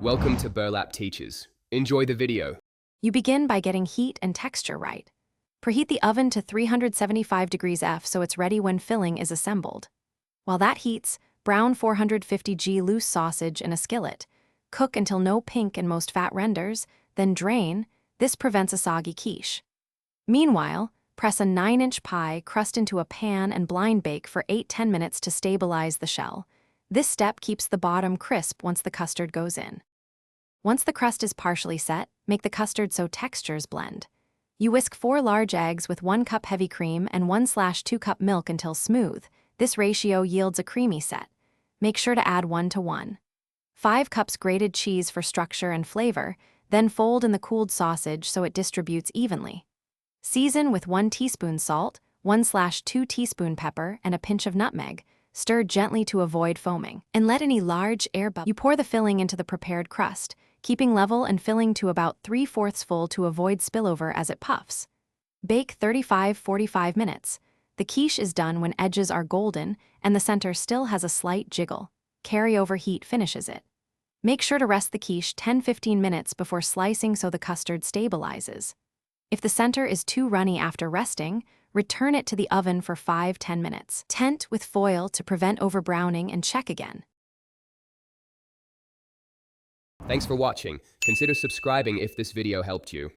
Welcome to Burlap Teachers. Enjoy the video. You begin by getting heat and texture right. Preheat the oven to 375 degrees F so it's ready when filling is assembled. While that heats, brown 450 g loose sausage in a skillet. Cook until no pink and most fat renders, then drain. This prevents a soggy quiche. Meanwhile, press a 9-inch pie crust into a pan and blind bake for 8–10 minutes to stabilize the shell. This step keeps the bottom crisp once the custard goes in. Once the crust is partially set, make the custard so textures blend. You whisk 4 large eggs with 1 cup heavy cream and 1/2 cup milk until smooth. This ratio yields a creamy set. Make sure to add 1:1. 5 cups grated cheese for structure and flavor, then fold in the cooled sausage so it distributes evenly. Season with 1 teaspoon salt, 1/2 teaspoon pepper, and a pinch of nutmeg. Stir gently to avoid foaming, and let any large air bubble. You pour the filling into the prepared crust, keeping level and filling to about 3/4 full to avoid spillover as it puffs. Bake 35–45 minutes. The quiche is done when edges are golden and the center still has a slight jiggle. Carry-over heat finishes it. Make sure to rest the quiche 10–15 minutes before slicing so the custard stabilizes. If the center is too runny after resting, return it to the oven for 5–10 minutes. Tent with foil to prevent overbrowning and check again. Thanks for watching. Consider subscribing if this video helped you.